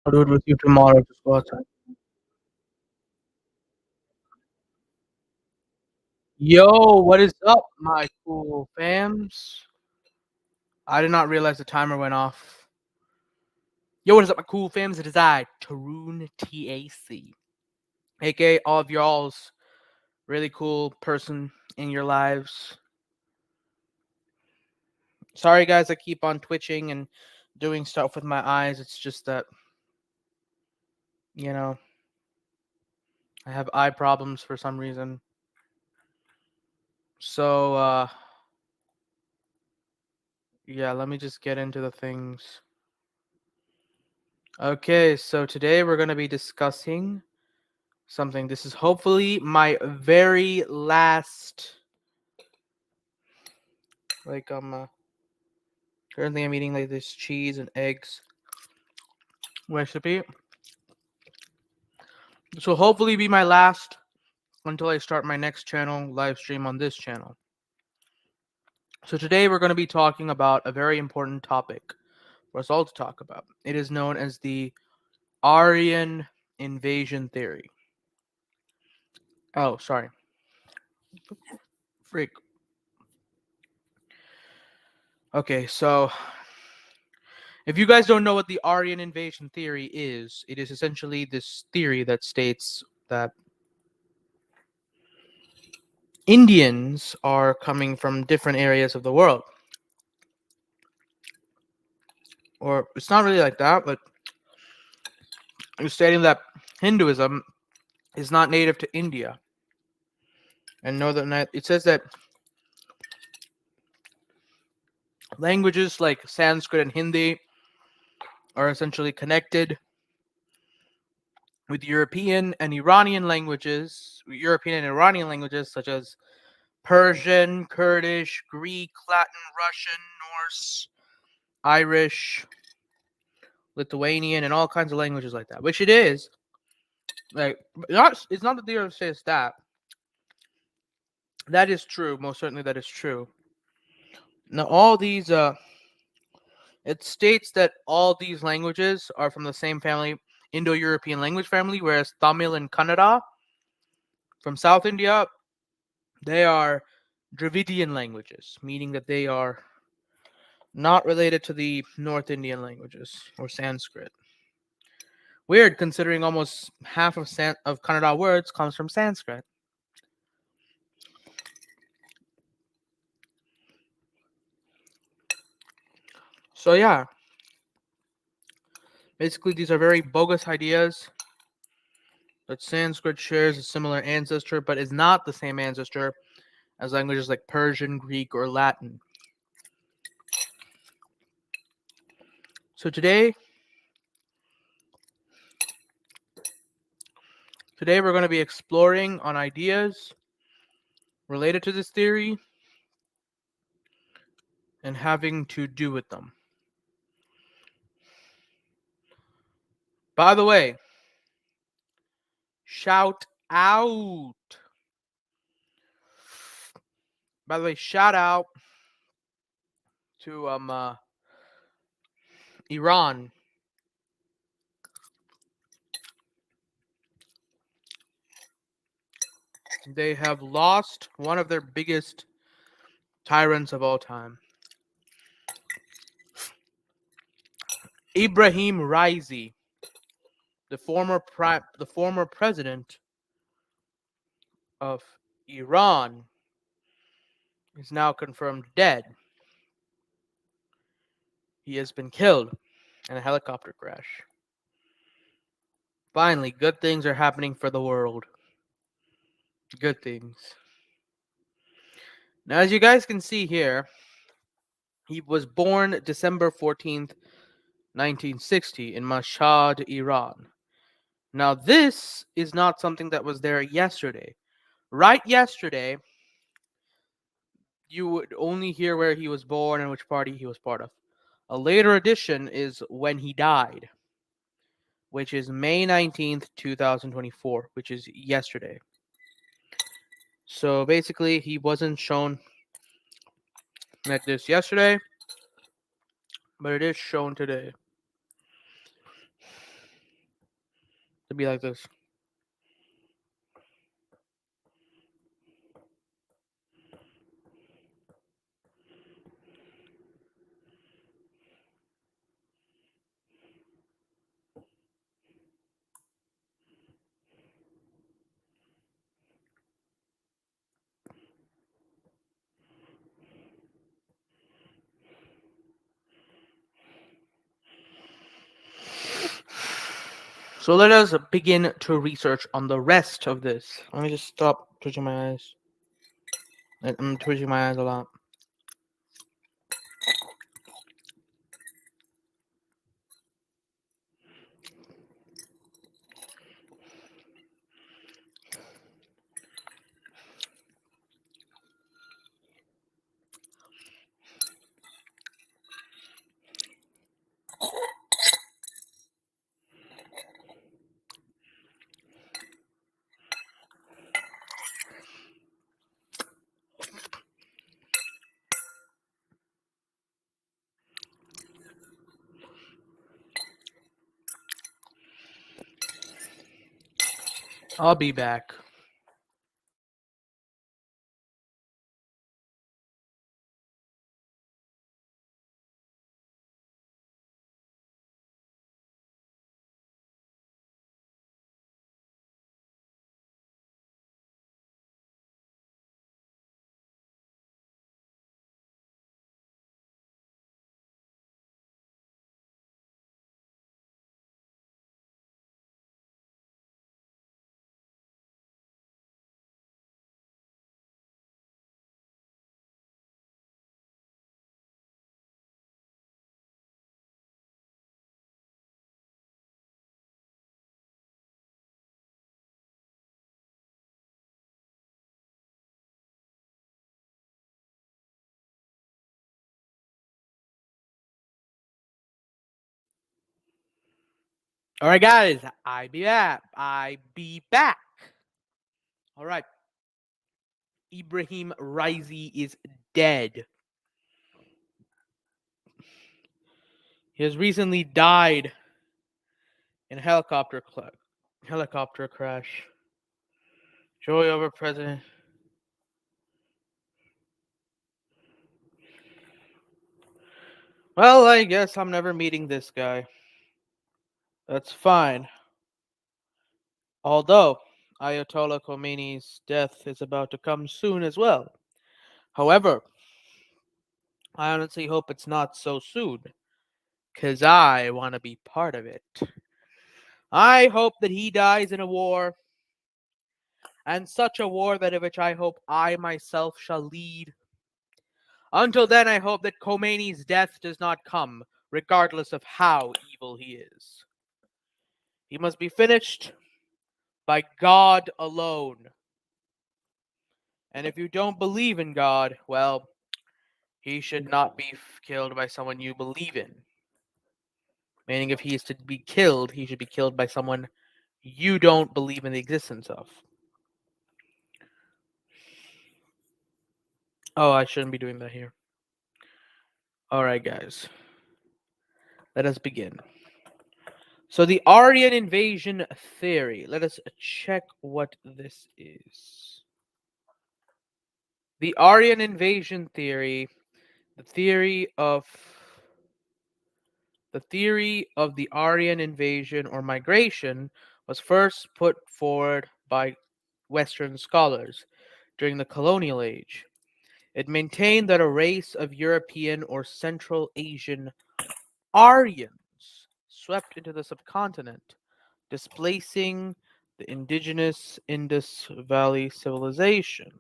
I'll do it with you tomorrow. Just go outside. Yo, what is up, my cool fams? I did not realize the timer went off. Yo, what is up, my cool fams? It is I, Tarun TAC, aka all of y'all's really cool person in your lives. Sorry, guys, I keep on twitching and doing stuff with my eyes. It's just that, you know, I have eye problems for some reason. So, yeah, let me just get into the things. Okay, so today we're going to be discussing something. This is hopefully my very last, currently I'm eating like this cheese and eggs recipe. This will hopefully be my last until I start my next channel live stream on this channel. So today we're going to be talking about a very important topic for us all to talk about. It is known as the Aryan Invasion Theory. Oh, sorry. Freak. Okay, so if you guys don't know what the Aryan Invasion Theory is, it is essentially this theory that states that Indians are coming from different areas of the world. Or it's not really like that, but it's stating that Hinduism is not native to India. And it says that languages like Sanskrit and Hindi are essentially connected with European and Iranian languages, such as Persian, Kurdish, Greek, Latin, Russian, Norse, Irish, Lithuanian, and all kinds of languages like that. Which it is. Like, it's not that the other says that. That is true. Most certainly, that is true. Now, all these, it states that all these languages are from the same family, Indo-European language family, whereas Tamil and Kannada from South India, they are Dravidian languages, meaning that they are not related to the North Indian languages or Sanskrit. Weird, considering almost half of Kannada words comes from Sanskrit. So yeah, basically these are very bogus ideas that Sanskrit shares a similar ancestor, but is not the same ancestor as languages like Persian, Greek, or Latin. So today we're going to be exploring on ideas related to this theory and having to do with them. By the way, shout out. By the way, shout out to Iran. They have lost one of their biggest tyrants of all time. Ibrahim Raisi, the former president of Iran, is now confirmed dead. He has been killed in a helicopter crash. Finally, good things are happening for the world. Good things. Now, as you guys can see here, he was born December 14th, 1960 in Mashhad, Iran. Now, this is not something that was there yesterday. Right yesterday, you would only hear where he was born and which party he was part of. A later edition is when he died, which is May 19th, 2024, which is yesterday. So basically, he wasn't shown like this yesterday, but it is shown today. to be like this. So let us begin to research on the rest of this. Let me just stop twitching my eyes. I'm twitching my eyes a lot. I'll be back. All right, guys. I be back. All right. Ibrahim Raisi is dead. He has recently died in a helicopter crash. Joy over President. Well, I guess I'm never meeting this guy. That's fine. Although Ayatollah Khomeini's death is about to come soon as well. However, I honestly hope it's not so soon, because I want to be part of it. I hope that he dies in a war, and such a war that of which I hope I myself shall lead. Until then, I hope that Khomeini's death does not come, regardless of how evil he is. He must be finished by God alone. And if you don't believe in God, well, he should not be killed by someone you believe in. Meaning, if he is to be killed, he should be killed by someone you don't believe in the existence of. Oh, I shouldn't be doing that here. Alright, guys. Let us begin. So, the Aryan Invasion Theory. Let us check what this is. The Aryan Invasion Theory, the theory of the Aryan invasion or migration, was first put forward by Western scholars during the colonial age. It maintained that a race of European or Central Asian Aryans swept into the subcontinent, displacing the indigenous Indus Valley Civilization.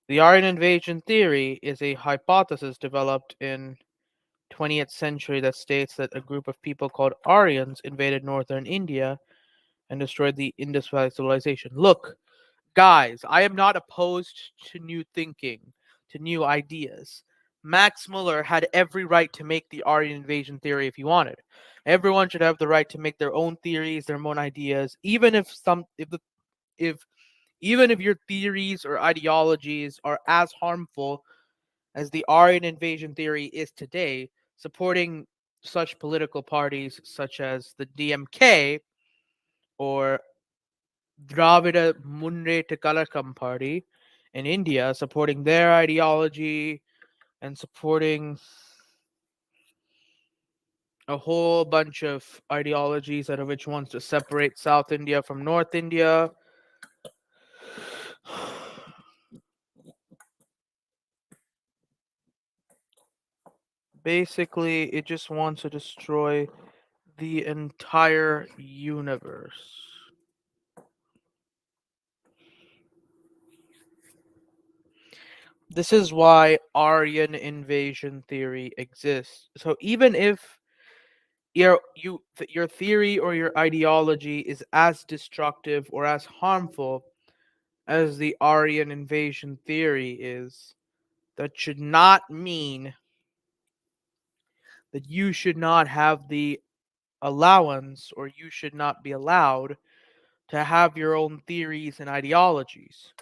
The Aryan invasion theory is a hypothesis developed in 20th century that states that a group of people called Aryans invaded northern India and destroyed the Indus Valley Civilization. Look, guys, I am not opposed to new thinking, to new ideas. Max Muller had every right to make the Aryan invasion theory if he wanted. Everyone should have the right to make their own theories, their own ideas, even if your theories or ideologies are as harmful as the Aryan invasion theory is today. Supporting such political parties such as the DMK or Dravida Munnetra Kalakam Party in India, supporting their ideology and supporting a whole bunch of ideologies out of which wants to separate South India from North India. Basically, it just wants to destroy the entire universe. This is why Aryan invasion theory exists. So even if your theory or your ideology is as destructive or as harmful as the Aryan invasion theory is, that should not mean that you should not have the allowance or you should not be allowed to have your own theories and ideologies.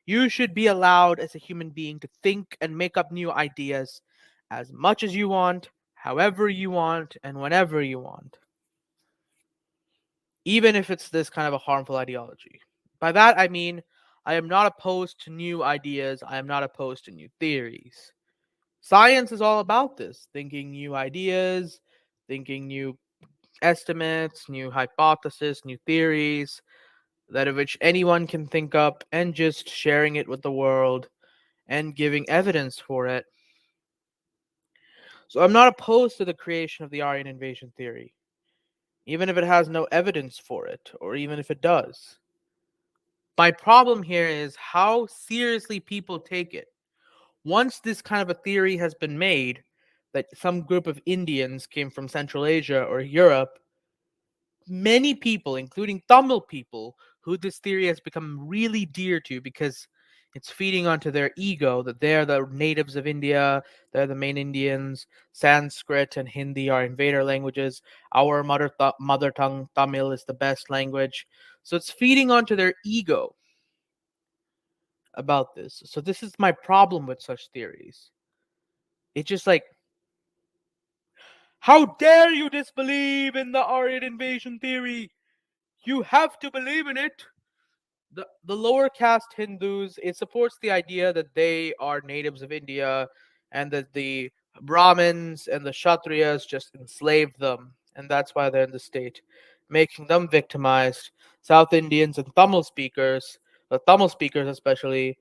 You should be allowed as a human being to think and make up new ideas as much as you want, however you want, and whenever you want, even if it's this kind of a harmful ideology. By that, I mean, I am not opposed to new ideas, I am not opposed to new theories. Science is all about this, thinking new ideas, thinking new estimates, new hypotheses, new theories, that of which anyone can think up, and just sharing it with the world and giving evidence for it. So I'm not opposed to the creation of the Aryan invasion theory, even if it has no evidence for it, or even if it does. My problem here is how seriously people take it. Once this kind of a theory has been made that some group of Indians came from Central Asia or Europe, many people, including Tamil people, who this theory has become really dear to because it's feeding onto their ego that they're the natives of India, they're the main Indians. Sanskrit and Hindi are invader languages. Our mother tongue, Tamil, is the best language. So it's feeding onto their ego about this. So this is my problem with such theories. It's just like, how dare you disbelieve in the Aryan invasion theory? You have to believe in it. The lower caste Hindus, it supports the idea that they are natives of India and that the Brahmins and the Kshatriyas just enslaved them, and that's why they're in the state, making them victimized. South Indians and Tamil speakers, the Tamil speakers especially,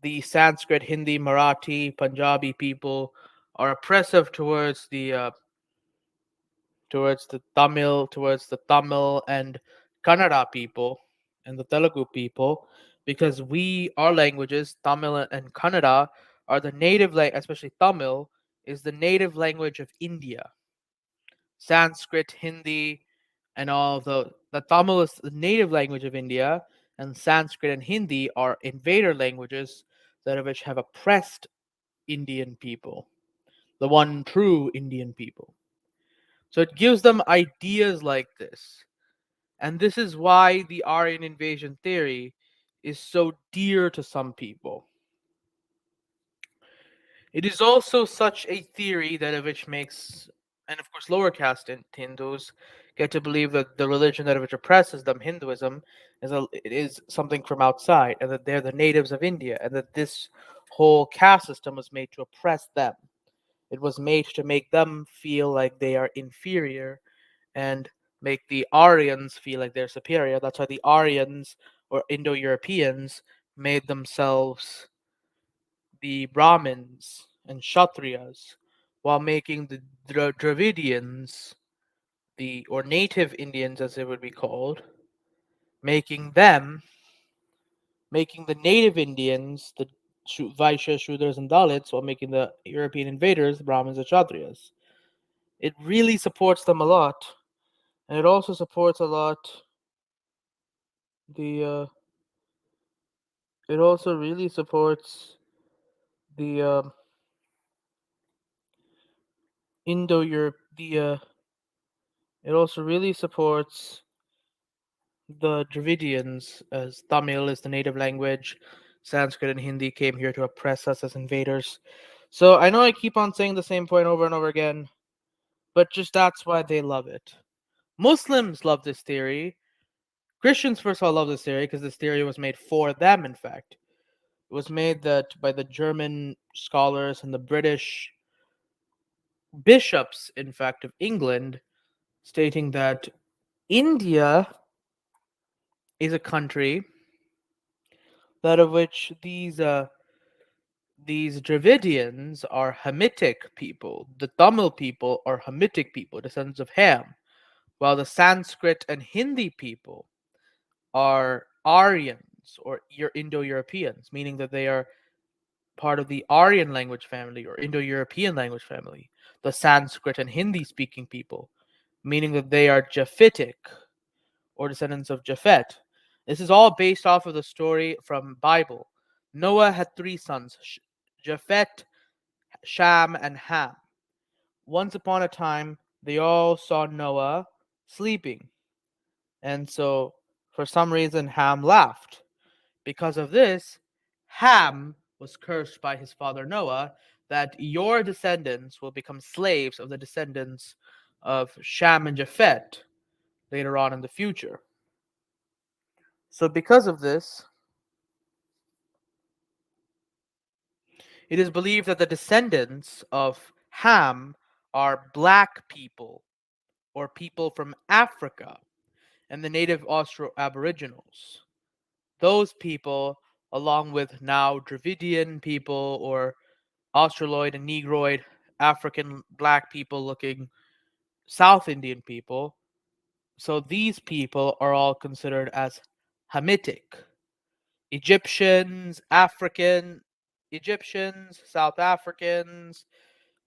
the Sanskrit, Hindi, Marathi, Punjabi people are oppressive towards the Tamil and Kannada people and the Telugu people, because our languages, Tamil and Kannada, are the native language, especially Tamil, is the native language of India. Sanskrit, Hindi, and all of the Tamil is the native language of India, and Sanskrit and Hindi are invader languages that of which have oppressed Indian people, the one true Indian people. So it gives them ideas like this. And this is why the Aryan invasion theory is so dear to some people. It is also such a theory that of which makes, and of course, lower caste Hindus get to believe that the religion that of which oppresses them, Hinduism, it is something from outside, and that they're the natives of India, and that this whole caste system was made to oppress them. It was made to make them feel like they are inferior and make the Aryans feel like they're superior. That's why the Aryans or Indo Europeans made themselves the Brahmins and Kshatriyas, while making the Dravidians, or native Indians as they would be called, making them, making the native Indians the Vaishyas, Shudras, and Dalits, while making the European invaders the Brahmins and Kshatriyas. It really supports them a lot, and it also supports a lot the it also really supports the Indo Europe. It also really supports the Dravidians, as Tamil is the native language. Sanskrit and Hindi came here to oppress us as invaders. So I know I keep on saying the same point over and over again, but just that's why they love it. Muslims love this theory. Christians, first of all, love this theory because this theory was made for them, in fact. It was made that by the German scholars and the British bishops, in fact, of England, stating that India is a country that of which these Dravidians are Hamitic people. The Tamil people are Hamitic people, descendants of Ham, while the Sanskrit and Hindi people are Aryans or Indo-Europeans, meaning that they are part of the Aryan language family or Indo-European language family. The Sanskrit and Hindi speaking people, meaning that they are Japhetic or descendants of Japhet. This is all based off of the story from Bible. Noah had three sons, Japhet, Sham, and Ham. Once upon a time, they all saw Noah sleeping. And so, for some reason, Ham laughed. Because of this, Ham was cursed by his father Noah that your descendants will become slaves of the descendants of Sham and Japhet later on in the future. So, because of this, it is believed that the descendants of Ham are black people or people from Africa and the native Austro Aboriginals. Those people, along with now Dravidian people or Australoid and Negroid African black people looking South Indian people. So these people are all considered as Hamitic. Egyptians, Egyptians, South Africans,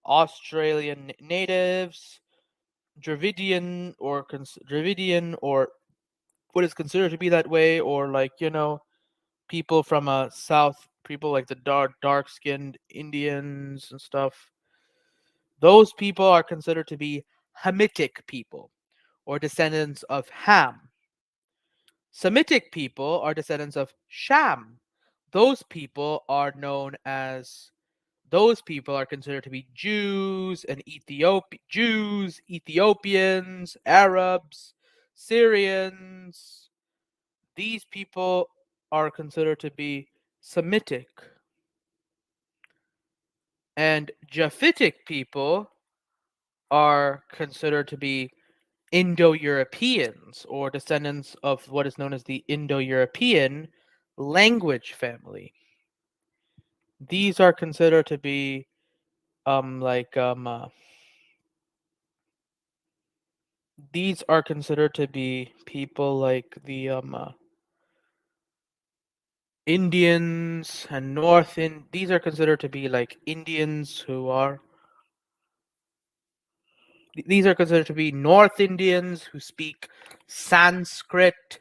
Australian natives, Dravidian or what is considered to be that way, or people from south, people like the dark skinned Indians and stuff. Those people are considered to be Hamitic people or descendants of Ham. Semitic people are descendants of Sham. Those people are known as those people are considered to be Jews and Ethiopians, Arabs, Syrians. These people are considered to be Semitic. And Japhetic people are considered to be Indo-Europeans or descendants of what is known as the Indo-European language family. These are considered to be these are considered to be people like the Indians and these are considered to be like Indians who are these are considered to be North Indians who speak Sanskrit.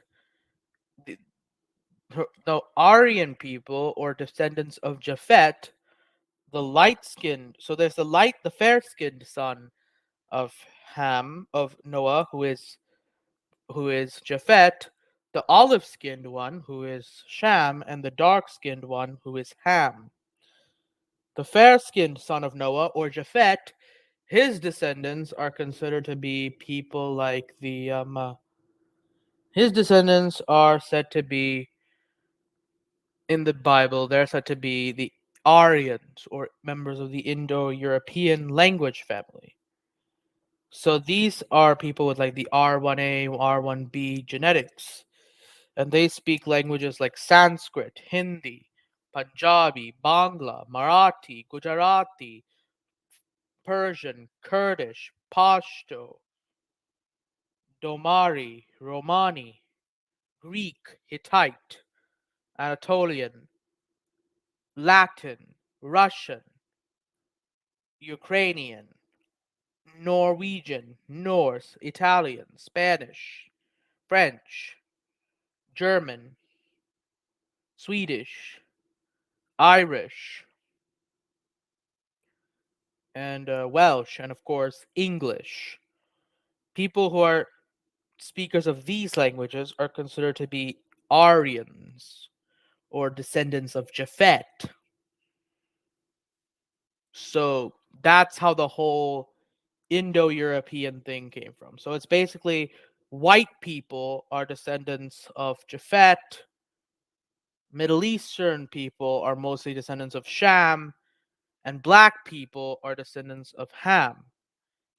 The Aryan people or descendants of Japhet, the light-skinned. So there's the fair-skinned son of Ham of Noah, who is Japhet, the olive-skinned one, who is Sham, and the dark-skinned one, who is Ham. The fair-skinned son of Noah or Japhet, his descendants are considered to be people like his descendants are said to be in the Bible, they're said to be the Aryans or members of the Indo-European language family. So these are people with like the R1A, R1B genetics, and they speak languages like Sanskrit, Hindi, Punjabi, Bangla, Marathi, Gujarati, Persian, Kurdish, Pashto, Domari, Romani, Greek, Hittite, Anatolian, Latin, Russian, Ukrainian, Norwegian, Norse, Italian, Spanish, French, German, Swedish, Irish, and Welsh, and of course, English. People who are speakers of these languages are considered to be Aryans or descendants of Japhet. So that's how the whole Indo-European thing came from. So it's basically white people are descendants of Japhet, Middle Eastern people are mostly descendants of Sham, and black people are descendants of Ham.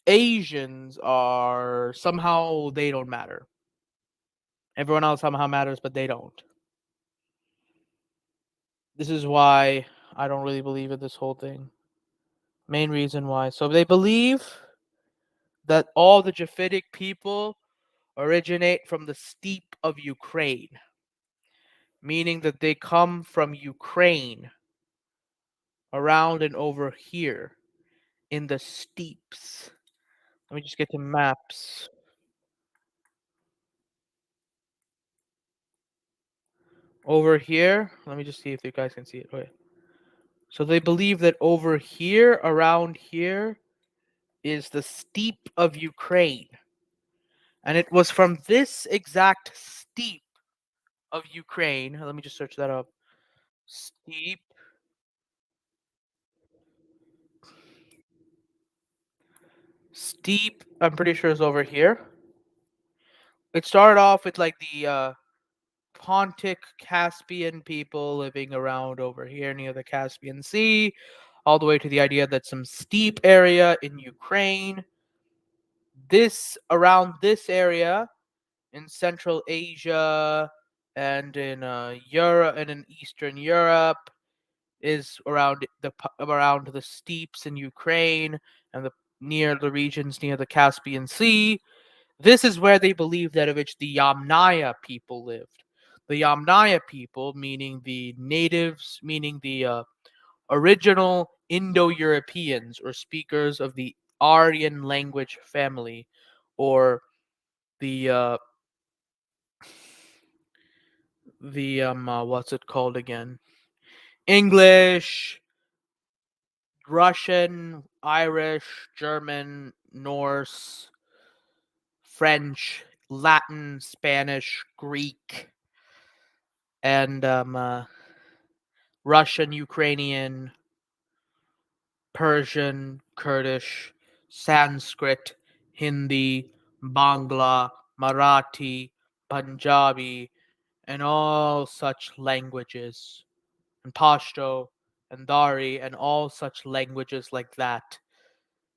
Asians are somehow they don't matter. Everyone else somehow matters, but they don't. This is why I don't really believe in this whole thing. Main reason why. So they believe that all the Japhetic people originate from the steppe of Ukraine, meaning that they come from Ukraine around and over here in the steppes. Let me just get to maps. Over here, let me just see if you guys can see it. Okay. So they believe that over here, around here, is the steppe of Ukraine. And it was from this exact steppe of Ukraine. Let me just search that up. Steppe. Steppe, I'm pretty sure is over here. It started off with like the Pontic Caspian people living around over here near the Caspian Sea, all the way to the idea that some steppe area in Ukraine. This around this area in Central Asia and in Europe and in Eastern Europe is around the steppes in Ukraine and the near the regions near the Caspian Sea. This is where they believe that of which the Yamnaya people lived. The Yamnaya people, meaning the natives, meaning the original Indo-Europeans or speakers of the Aryan language family, or the what's it called again? English, Russian, Irish, German, Norse, French, Latin, Spanish, Greek, and Russian, Ukrainian, Persian, Kurdish, Sanskrit, Hindi, Bangla, Marathi, Punjabi, and all such languages, and Pashto, and Dari, and all such languages like that.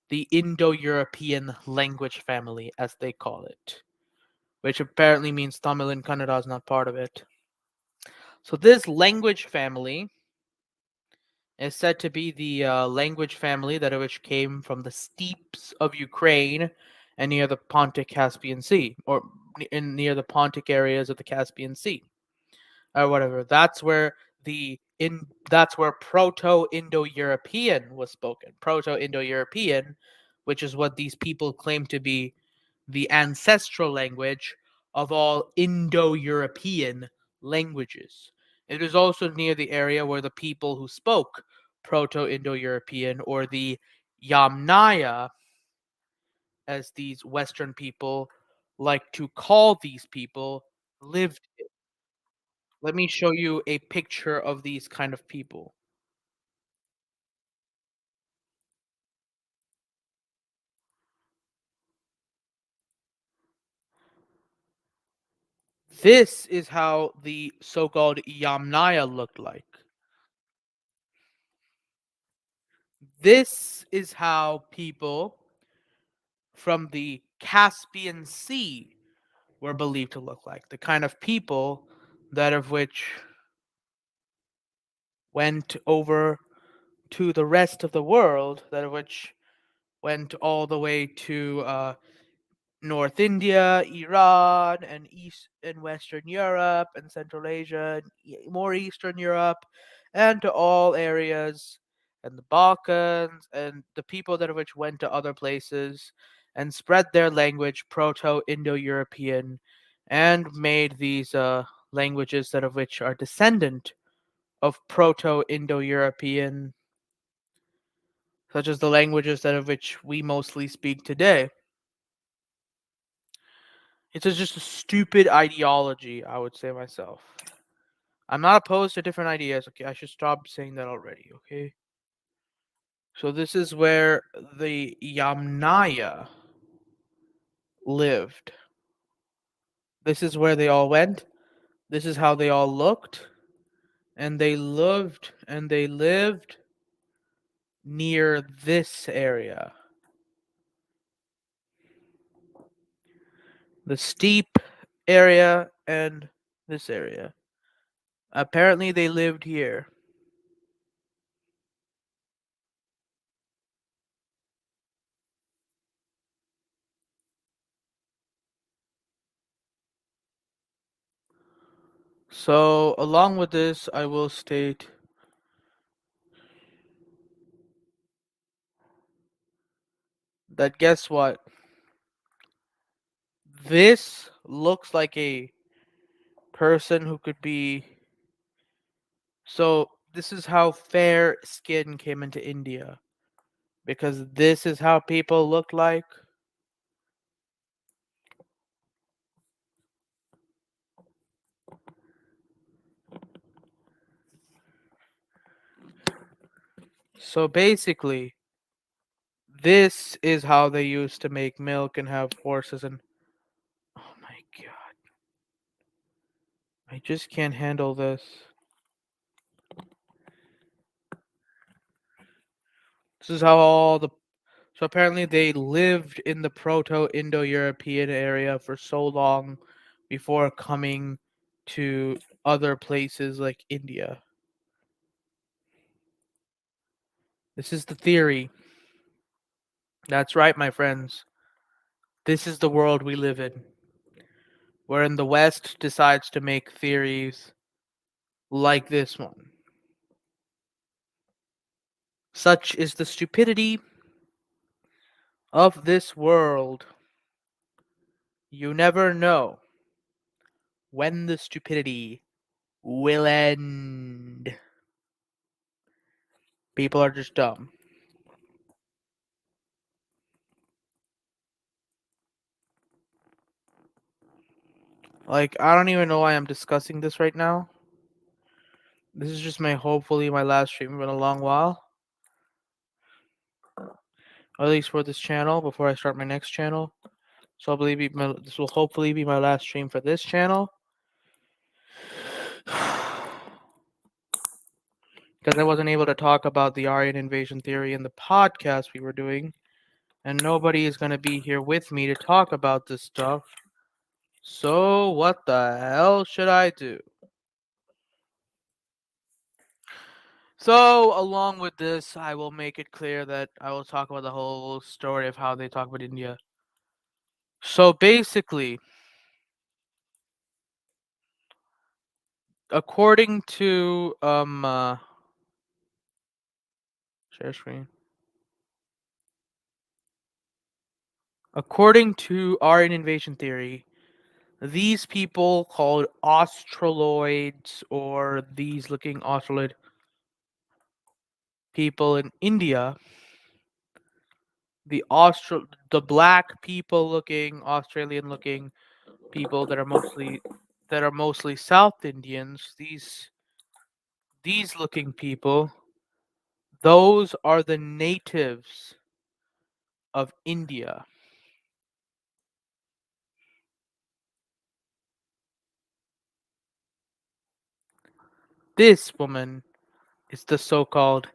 The Indo-European language family, as they call it, which apparently means Tamil and Kannada is not part of it. So this language family is said to be the language family that which came from the steppes of Ukraine and near the Pontic Caspian Sea, or near the Pontic areas of the Caspian Sea, or whatever. That's where Proto-Indo-European was spoken. Proto-Indo-European, which is what these people claim to be the ancestral language of all Indo-European languages. It is also near the area where the people who spoke Proto-Indo-European, or the Yamnaya, as these Western people like to call these people, lived. Let me show you a picture of these kind of people. This is how the so-called Yamnaya looked like. This is how people from the Caspian Sea were believed to look like. The kind of people that of which went over to the rest of the world, that of which went all the way to North India, Iran, and East and Western Europe, and Central Asia, and more Eastern Europe, and to all areas, and the Balkans, and the people that of which went to other places and spread their language, Proto-Indo-European, and made these languages that of which are descendant of Proto-Indo-European, such as the languages that of which we mostly speak today. It's just a stupid ideology, I would say myself. I'm not opposed to different ideas. Okay, I should stop saying that already. Okay. So this is where the Yamnaya lived. This is where they all went. This is how they all looked. And they lived near this area. The steep area and this area. Apparently they lived here. So along with this, I will state that guess what? This looks like a person who could be. So this is how fair skin came into India. Because this is how people looked like. So basically, this is how they used to make milk and have horses and. Oh my god. I just can't handle this. This is how all the. So apparently they lived in the Proto-Indo-European area for so long before coming to other places like India. This is the theory. That's right, my friends. This is the world we live in, wherein the West decides to make theories like this one. Such is the stupidity of this world. You never know when the stupidity will end. People are just dumb. Like, I don't even know why I'm discussing this right now. This is just hopefully my last stream in a long while. At least for this channel before I start my next channel. So I believe this will hopefully be my last stream for this channel. Because I wasn't able to talk about the Aryan Invasion Theory in the podcast we were doing. And nobody is going to be here with me to talk about this stuff. So what the hell should I do? So along with this, I will make it clear that I will talk about the whole story of how they talk about India. So basically, according to share screen. According to Aryan Invasion Theory, these people called Australoids or these looking Australoid people in India, the black people looking Australian looking people that are mostly South Indians, these looking people, those are the natives of India. This woman is the so-called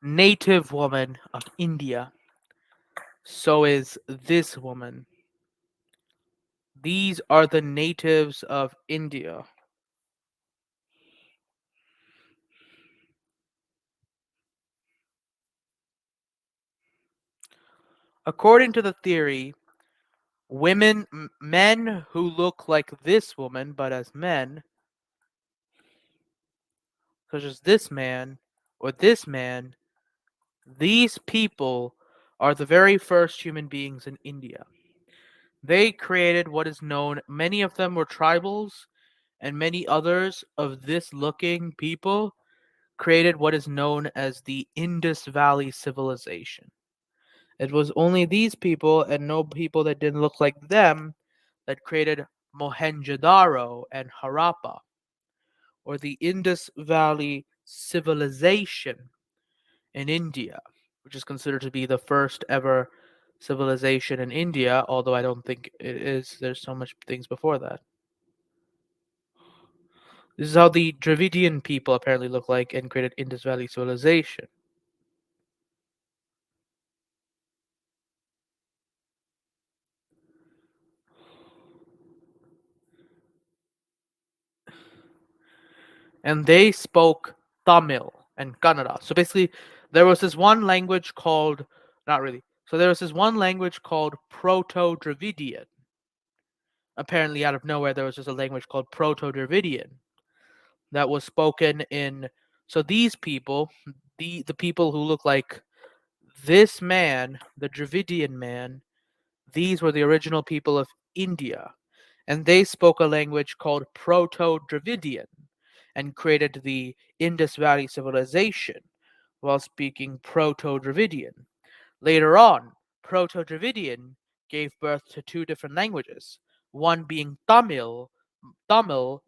native woman of India. So is this woman. These are the natives of India. According to the theory, men who look like this woman, but as men, such as this man or this man, these people are the very first human beings in India. They created what is known, many of them were tribals, and many others of this looking people created what is known as the Indus Valley Civilization. It was only these people and no people that didn't look like them that created Mohenjo-daro and Harappa, or the Indus Valley Civilization in India. which is considered to be the first ever civilization in India, although I don't think it is. There's so much things before that. This is how the Dravidian people apparently look like and created Indus Valley Civilization. And they spoke Tamil and Kannada. So basically, there was this one language called, not really. So there was this one language called Proto-Dravidian. Apparently, out of nowhere, there was just a language called Proto-Dravidian that was spoken in. So these people, the people who look like this man, the Dravidian man, these were the original people of India, and they spoke a language called Proto-Dravidian and created the Indus Valley Civilization while speaking Proto-Dravidian. Later on, Proto-Dravidian gave birth to two different languages, one being Tamil,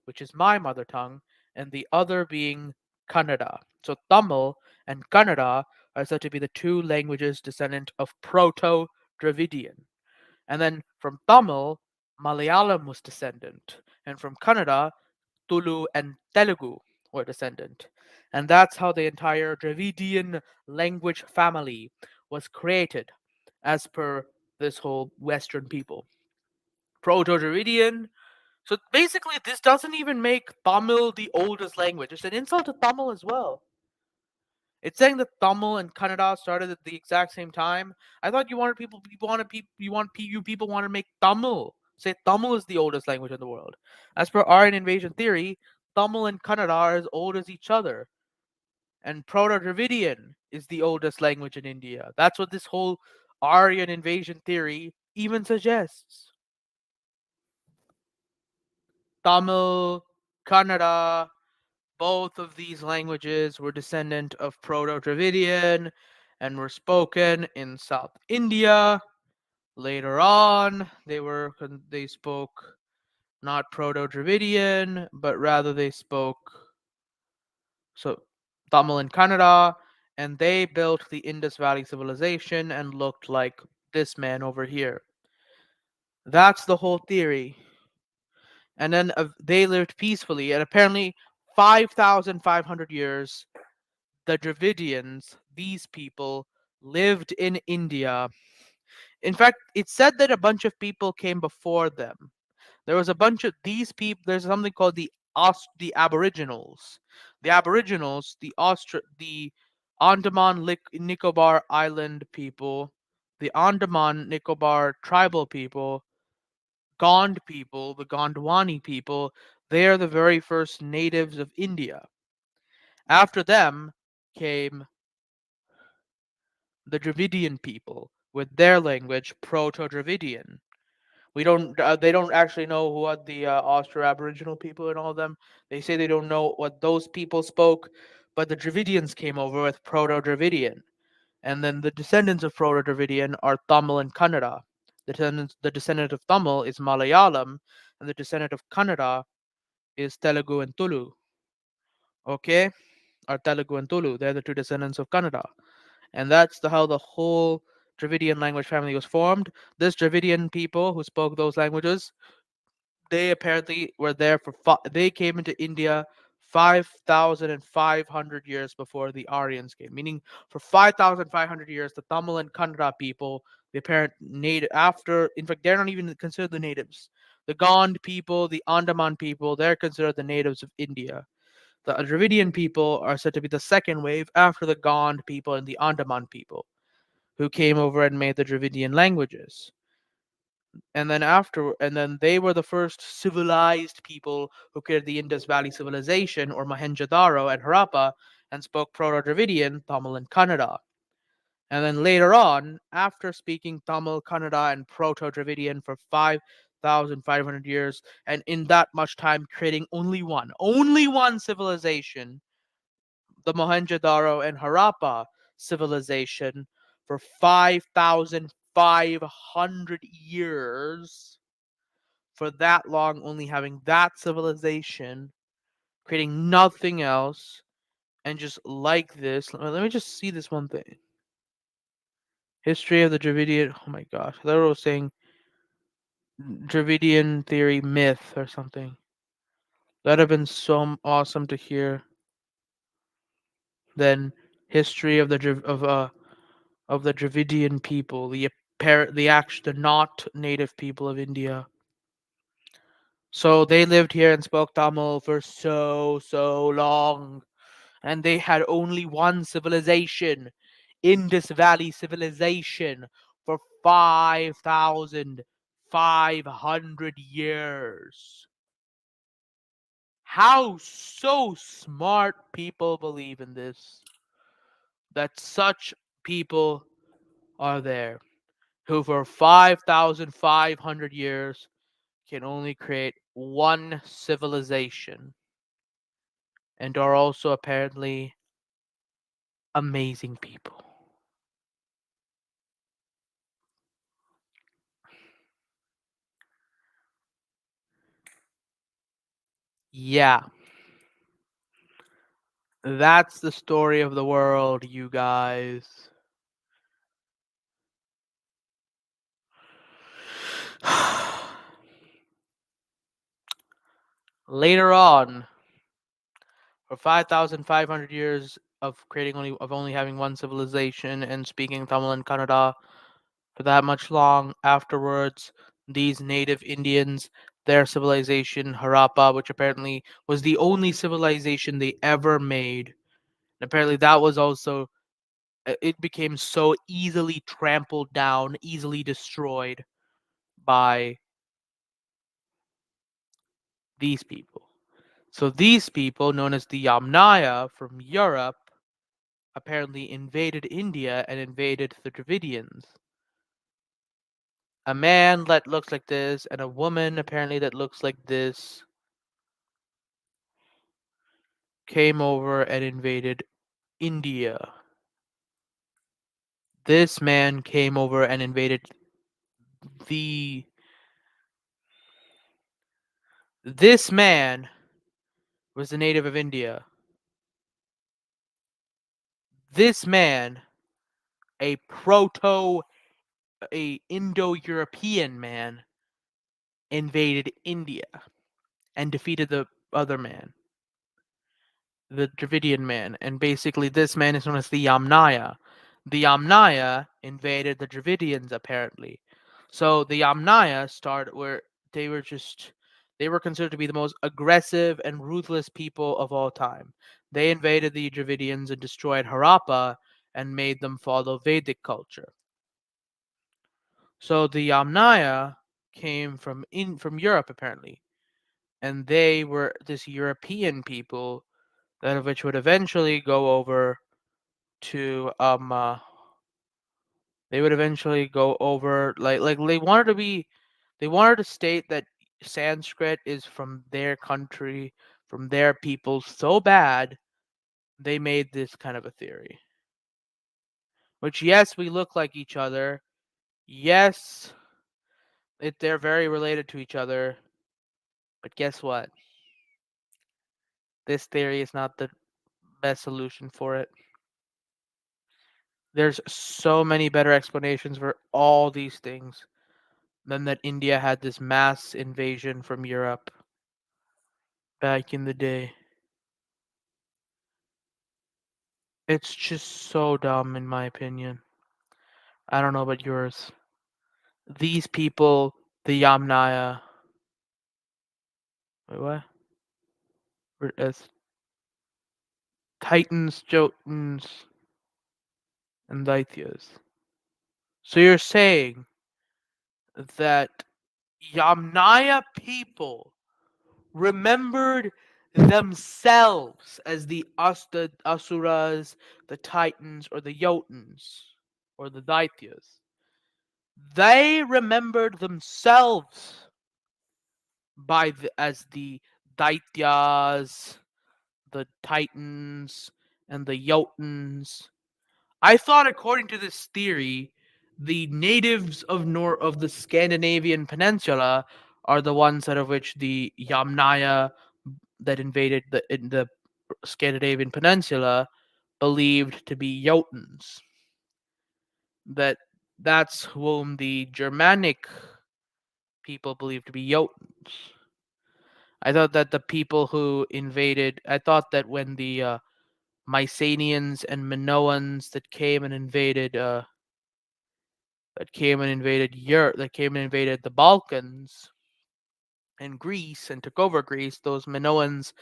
which is my mother tongue, and the other being Kannada. So Tamil and Kannada are said to be the two languages descendant of Proto-Dravidian. And then from Tamil, Malayalam was descendant, and from Kannada, Tulu and Telugu were descendant. And that's how the entire Dravidian language family was created, as per this whole Western people. Proto-Dravidian. So basically, this doesn't even make Tamil the oldest language. It's an insult to Tamil as well. It's saying that Tamil and Kannada started at the exact same time. I thought you wanted you people want to make Tamil say Tamil is the oldest language in the world. As per Aryan Invasion Theory, Tamil and Kannada are as old as each other, and Proto-Dravidian is the oldest language in India. That's what this whole Aryan Invasion Theory even suggests. Tamil, Kannada, both of these languages were descendant of Proto-Dravidian and were spoken in South India. Later on, they spoke not Proto-Dravidian, but rather they spoke so Tamil and Kannada, and they built the Indus Valley Civilization and looked like this man over here. That's the whole theory. And then they lived peacefully, and apparently 5,500 years the Dravidians, these people, lived in India. In fact, it's said that a bunch of people came before them. There was a bunch of these people. There's something called the Aboriginals. The Aboriginals, the Andaman Nicobar Island people, the Andaman Nicobar tribal people, Gond people, the Gondwani people. They are the very first natives of India. After them came the Dravidian people with their language, Proto-Dravidian. They don't actually know what the Austro-Aboriginal people and all of them. They say they don't know what those people spoke, but the Dravidians came over with Proto-Dravidian, and then the descendants of Proto-Dravidian are Tamil and Kannada. The descendant of Tamil is Malayalam, and the descendant of Kannada is Telugu and Tulu. Okay, or Telugu and Tulu. They're the two descendants of Kannada. And that's how the whole Dravidian language family was formed. This Dravidian people who spoke those languages, they apparently were there they came into India 5,500 years before the Aryans came. Meaning, for 5,500 years, the Tamil and Kannada people, the apparent native after, in fact, they're not even considered the natives. The Gond people, the Andaman people, they're considered the natives of India. The Dravidian people are said to be the second wave after the Gond people and the Andaman people, who came over and made the Dravidian languages. And then they were the first civilized people who created the Indus Valley Civilization, or Mohenjo-daro and Harappa, and spoke Proto-Dravidian, Tamil, and Kannada. And then later on, after speaking Tamil, Kannada, and Proto-Dravidian for 5,500 years, and in that much time creating only one civilization, the Mohenjo-daro and Harappa civilization, for 5,500 years. For that long, only having that civilization, creating nothing else, and just like this. Let me just see this one thing. History of the Dravidian. Oh my gosh, I thought I was saying Dravidian theory myth or something. That'd have been so awesome to hear. Then history of the Dravidian people, the not native people of India. So they lived here and spoke Tamil for so long, and they had only one civilization, Indus Valley Civilization, for 5,500 years. How so smart people believe in this, that such people are there who for 5,500 years can only create one civilization and are also apparently amazing people. Yeah, that's the story of the world, you guys. Later on, for 5,500 years of only having one civilization and speaking Tamil and Kannada for that much long afterwards, these native Indians, their civilization, Harappa, which apparently was the only civilization they ever made, and apparently that was also it became so easily trampled down, easily destroyed by these people. So these people, known as the Yamnaya from Europe, apparently invaded India and invaded the Dravidians. A man that looks like this and a woman apparently that looks like this came over and invaded India. This man came over and invaded the. This man was a native of India. This man, a Indo-European man, invaded India and defeated the other man, the Dravidian man. And basically, this man is known as the Yamnaya. The Yamnaya invaded the Dravidians, apparently. So the Yamnaya started where they were just they were considered to be the most aggressive and ruthless people of all time. They invaded the Dravidians and destroyed Harappa and made them follow Vedic culture. So the Yamnaya came from Europe apparently, and they were this European people that of which would eventually go over to they would eventually go over like they wanted to state that Sanskrit is from their country, from their people so bad they made this kind of a theory. Which yes, we look like each other. Yes, they're very related to each other. But guess what? This theory is not the best solution for it. There's so many better explanations for all these things than that India had this mass invasion from Europe back in the day. It's just so dumb, in my opinion. I don't know about yours. These people, the Yamnaya, wait, what? As Titans, Jotuns, and Daityas. So you're saying that Yamnaya people remembered themselves as the Asuras, the Titans, or the Jotuns, or the Daityas. They remembered themselves as the Daityas, the Titans, and the Jotuns. I thought, according to this theory, the natives of the Scandinavian peninsula are the ones out of which the Yamnaya that invaded the Scandinavian peninsula believed to be Jotuns. That That's whom the Germanic people believe to be Jotuns. I thought that the people who invaded, I thought that when the Mycenaeans and Minoans that came and invaded the Balkans and Greece and took over Greece, those Minoans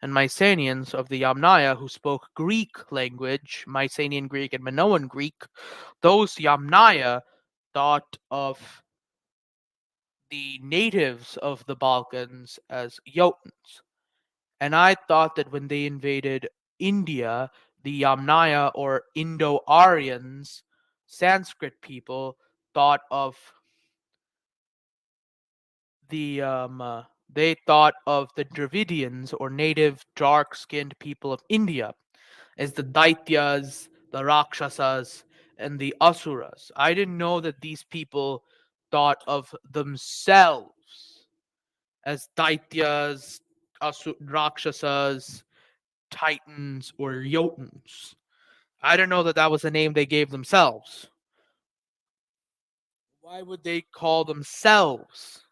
and Mycenaeans of the Yamnaya who spoke Greek language, Mycenaean Greek and Minoan Greek, those Yamnaya thought of the natives of the Balkans as Jotuns. And I thought that when they invaded India, the Yamnaya or Indo Aryans, Sanskrit people, thought of the they thought of the Dravidians or native dark-skinned people of India as the Daityas, the Rakshasas, and the Asuras. I didn't know that these people thought of themselves as Daityas, Rakshasas, Titans, or Jotuns. I didn't know that that was the name they gave themselves. Why would they call themselves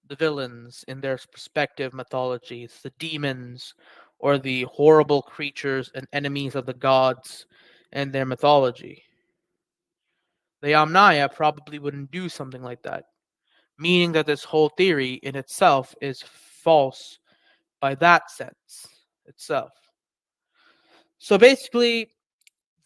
the villains in their respective mythologies, the demons, or the horrible creatures and enemies of the gods and their mythology? The Yamnaya probably wouldn't do something like that, meaning that this whole theory in itself is false by that sense itself. So basically,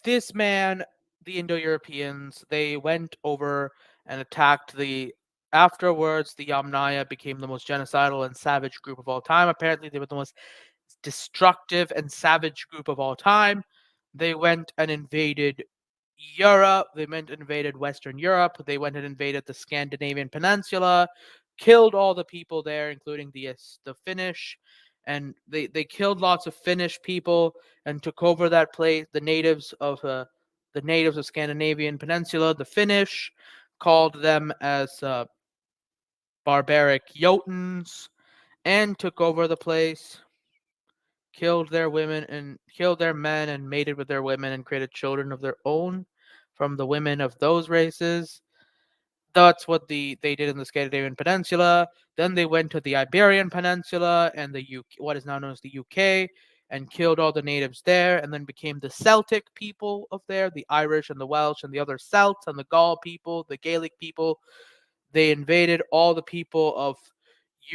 this man, the Indo-Europeans, they went over and attacked the. Afterwards, the Yamnaya became the most genocidal and savage group of all time. Apparently, they were the most destructive and savage group of all time. They went and invaded Europe. They went and invaded Western Europe. They went and invaded the Scandinavian peninsula, killed all the people there, including the Finnish, and they killed lots of Finnish people and took over that place. The natives of Scandinavian peninsula, the Finnish, called them as barbaric Jotuns, and took over the place, killed their women and killed their men and mated with their women and created children of their own from the women of those races. That's what they did in the Scandinavian Peninsula. Then they went to the Iberian Peninsula and the UK, what is now known as the UK, and killed all the natives there, and then became the Celtic people of there, the Irish and the Welsh and the other Celts and the Gaul people, the Gaelic people. They invaded all the people of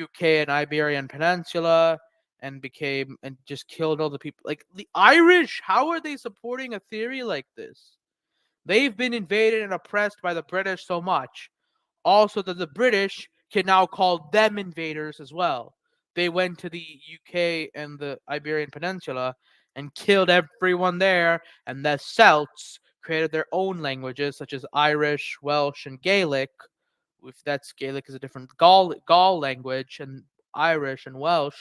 UK and Iberian Peninsula and became and just killed all the people. Like the Irish, how are they supporting a theory like this? They've been invaded and oppressed by the British so much. Also, that the British can now call them invaders as well. They went to the UK and the Iberian Peninsula and killed everyone there, and the Celts created their own languages such as Irish, Welsh, and Gaelic. If that's Gaelic is a different Gaul language, and Irish and Welsh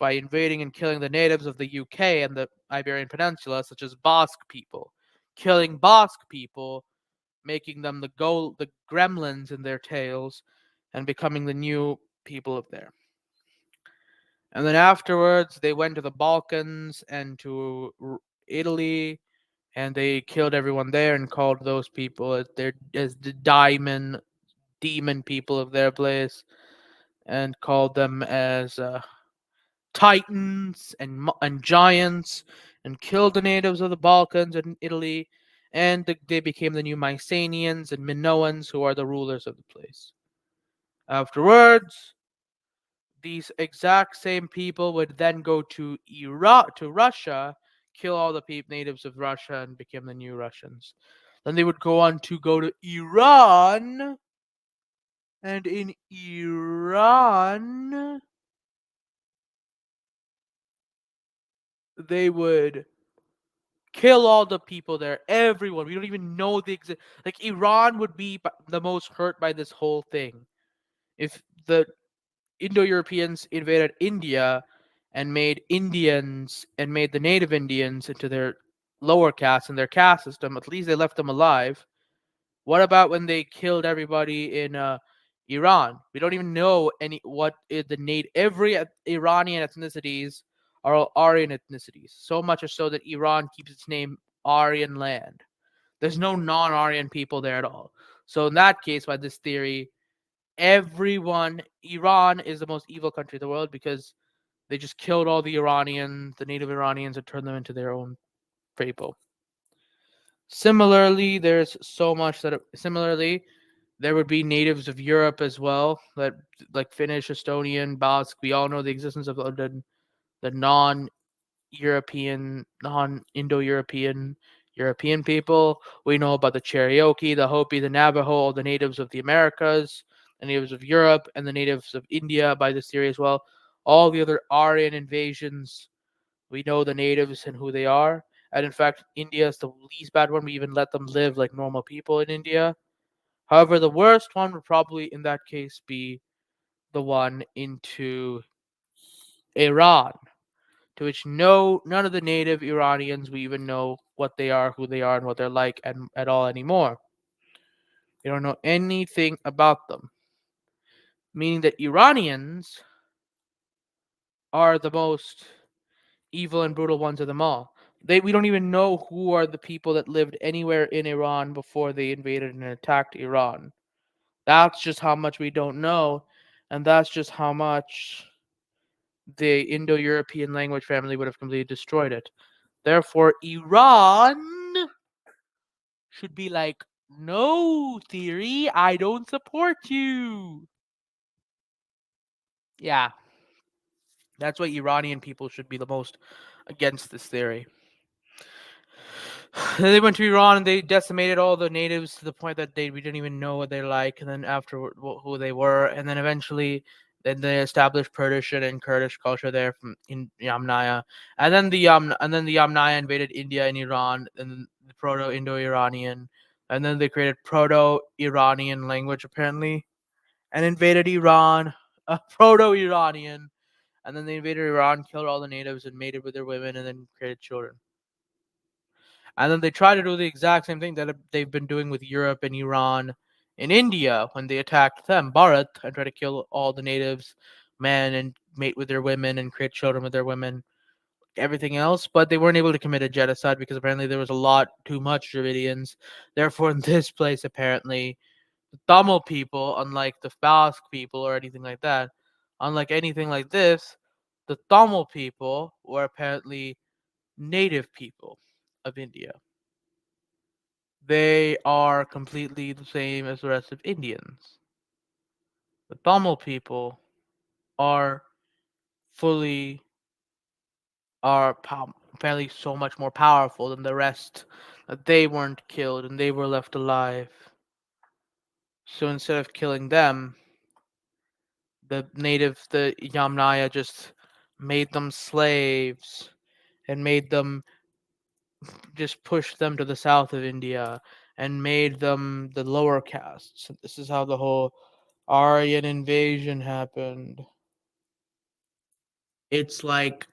by invading and killing the natives of the UK and the Iberian Peninsula, such as Basque people, killing Basque people, making them the gremlins in their tales, and becoming the new people of there. And then afterwards, they went to the Balkans and to Italy, and they killed everyone there and called those people as the demon people of their place, and called them as titans and giants, and killed the natives of the Balkans and Italy, and they became the new Mycenaeans and Minoans, who are the rulers of the place. Afterwards, these exact same people would then go to Iraq, to Russia, kill all the natives of Russia, and become the new Russians. Then they would go on to go to Iran, and in Iran, they would kill all the people there, everyone. We don't even know the like Iran would be the most hurt by this whole thing if the Indo-Europeans invaded India and made the native Indians into their lower caste in their caste system. At least they left them alive. What about when they killed everybody in Iran? We don't even know any what is the native. Every Iranian ethnicities are all Aryan ethnicities. So much so that Iran keeps its name Aryan land. There's no non-Aryan people there at all. So in that case, by this theory, Iran is the most evil country in the world because they just killed all the native Iranians, and turned them into their own people. Similarly, there would be natives of Europe as well, that like Finnish, Estonian, Basque. We all know the existence of the non-European, non-Indo-European European people. We know about the Cherokee, the Hopi, the Navajo, the natives of the Americas, the natives of Europe, and the natives of India by this theory as well. All the other Aryan invasions, we know the natives and who they are. And in fact, India is the least bad one. We even let them live like normal people in India. However, the worst one would probably in that case be the one into Iran, to which none of the native Iranians we even know what they are, who they are, and what they're like and at all anymore. We don't know anything about them. Meaning that Iranians are the most evil and brutal ones of them all. We don't even know who are the people that lived anywhere in Iran before they invaded and attacked Iran. That's just how much we don't know, and that's just how much the Indo-European language family would have completely destroyed it. Therefore, Iran should be like, no, theory, I don't support you. Yeah, that's why Iranian people should be the most against this theory. Then they went to Iran and they decimated all the natives to the point that we didn't even know what they're like, and then afterward who they were, and then eventually then they established Persian and Kurdish culture there from in Yamnaya, and then the Yamnaya invaded India and Iran, and then the Proto-Indo-Iranian, and then they created Proto-Iranian language apparently, and invaded Iran, Proto-Iranian, and then they invaded Iran, killed all the natives, and mated with their women, and then created children. And then they try to do the exact same thing that they've been doing with Europe and Iran and India when they attacked them, Bharat, and try to kill all the natives, men, and mate with their women and create children with their women, everything else. But they weren't able to commit a genocide because apparently there was a lot too much Dravidians. Therefore, in this place, apparently, the Tamil people, unlike the Basque people or anything like that, unlike anything like this, the Tamil people were apparently native people of India. They are completely the same as the rest of Indians. The Tamil people are fully apparently so much more powerful than the rest that they weren't killed and they were left alive. So instead of killing them, the Yamnaya just made them slaves and made them just push them to the south of India and made them the lower castes. This is how the whole Aryan invasion happened. It's like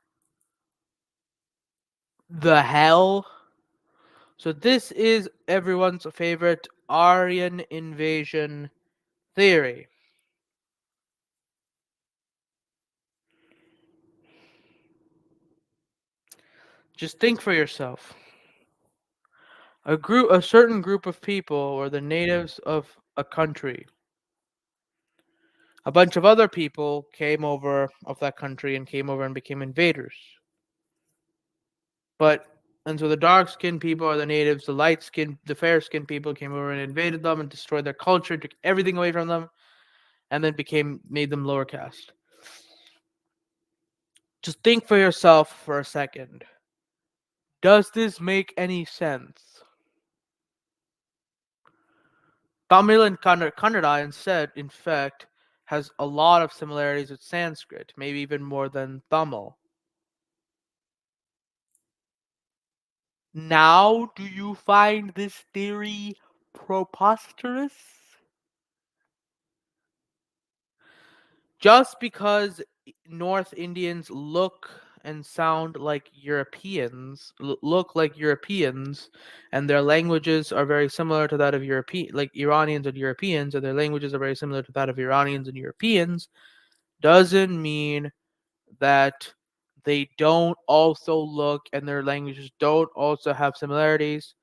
the hell. So this is everyone's favorite Aryan invasion theory. Just think for yourself. A certain group of people, or the natives of a country, a bunch of other people came over of that country and came over and became invaders. But and so the dark skinned people are the natives, the fair skinned people came over and invaded them and destroyed their culture, took everything away from them, and then made them lower caste. Just think for yourself for a second. Does this make any sense? Tamil and Kannada instead, in fact, has a lot of similarities with Sanskrit, maybe even more than Tamil. Now, do you find this theory preposterous? Just because North Indians look and sound like Europeans, and their languages are very similar to that of like Iranians and Europeans, and their languages are very similar to that of Iranians and Europeans, doesn't mean that they don't also look and their languages don't also have similarities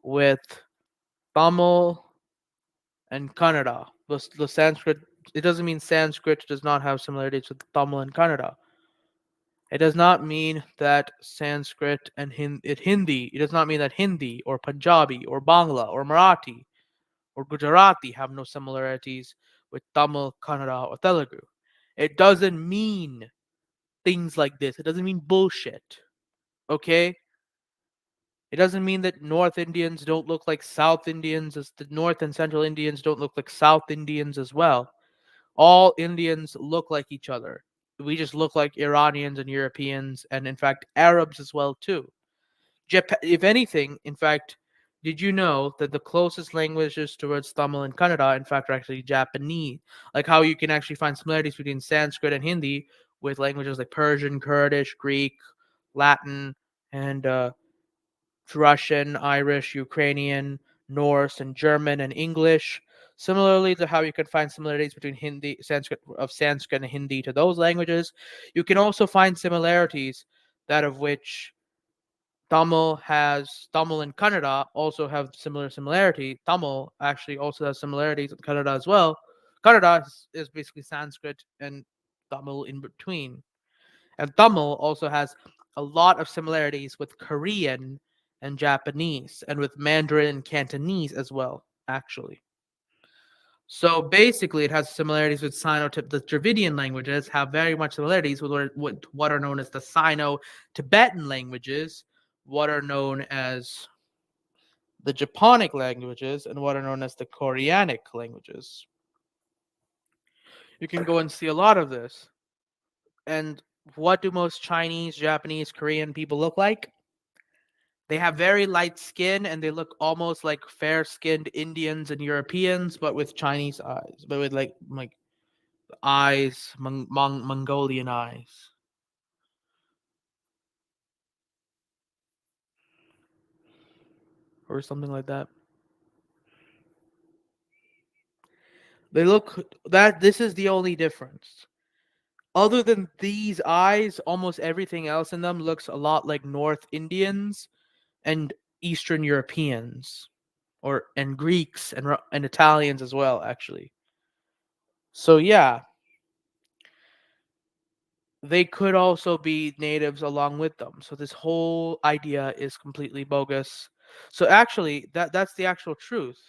with Tamil and Kannada. The Sanskrit, it doesn't mean Sanskrit does not have similarities with Tamil and Kannada. It does not mean that Sanskrit and Hindi, it does not mean that Hindi or Punjabi or Bangla or Marathi or Gujarati have no similarities with Tamil, Kannada, or Telugu. It doesn't mean things like this. It doesn't mean bullshit. Okay? It doesn't mean that North Indians don't look like South Indians, as the North and Central Indians don't look like South Indians as well. All Indians look like each other. We just look like Iranians and Europeans, and in fact, Arabs as well too. If anything, in fact, did you know that the closest languages towards Tamil and Kannada, in fact, are actually Japanese? Like how you can actually find similarities between Sanskrit and Hindi with languages like Persian, Kurdish, Greek, Latin, and Russian, Irish, Ukrainian, Norse, and German and English. Similarly to how you can find similarities between Sanskrit and Hindi to those languages, you can also find similarities that of which Tamil and Kannada also have similarity. Tamil actually also has similarities with Kannada as well. Kannada is basically Sanskrit and Tamil in between. And Tamil also has a lot of similarities with Korean and Japanese, and with Mandarin and Cantonese as well, actually. So basically, it has similarities with The Dravidian languages have very much similarities with what are known as the Sino-Tibetan languages, what are known as the Japonic languages, and what are known as the Koreanic languages. You can go and see a lot of this. And what do most Chinese, Japanese, Korean people look like? They have very light skin and they look almost like fair-skinned Indians and Europeans, but with Chinese eyes, but with like eyes, Mongolian eyes. Or something like that. They look that this is the only difference. Other than these eyes, almost everything else in them looks a lot like North Indians and Eastern Europeans, and Greeks and Italians as well, actually. So yeah, they could also be natives along with them. So this whole idea is completely bogus. So actually, that's the actual truth.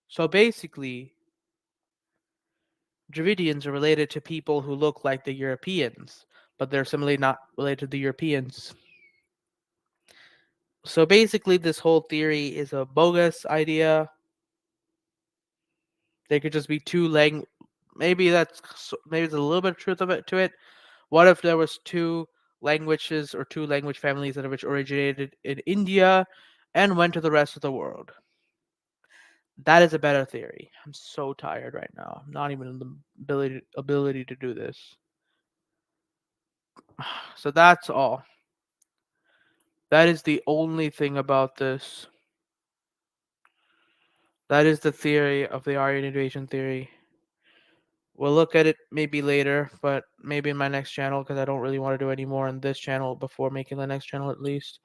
So basically, Dravidians are related to people who look like the Europeans, but they're similarly not related to the Europeans. So basically, this whole theory is a bogus idea. They could just be maybe there's a little bit of truth of it to it. What if there was two languages or two language families that which originated in India and went to the rest of the world? That is a better theory. I'm so tired right now. I'm not even in the ability to do this. So that's all. That is the only thing about this. That is the theory of the Aryan Invasion Theory. We'll look at it maybe later, but maybe in my next channel because I don't really want to do any more on this channel before making the next channel at least.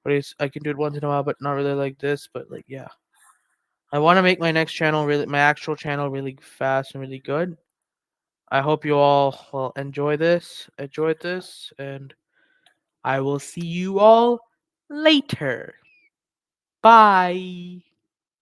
But I can do it once in a while, but not really like this. But like, yeah, I want to make my next channel my actual channel really fast and really good. I hope you all will enjoyed this, and I will see you all later. Bye.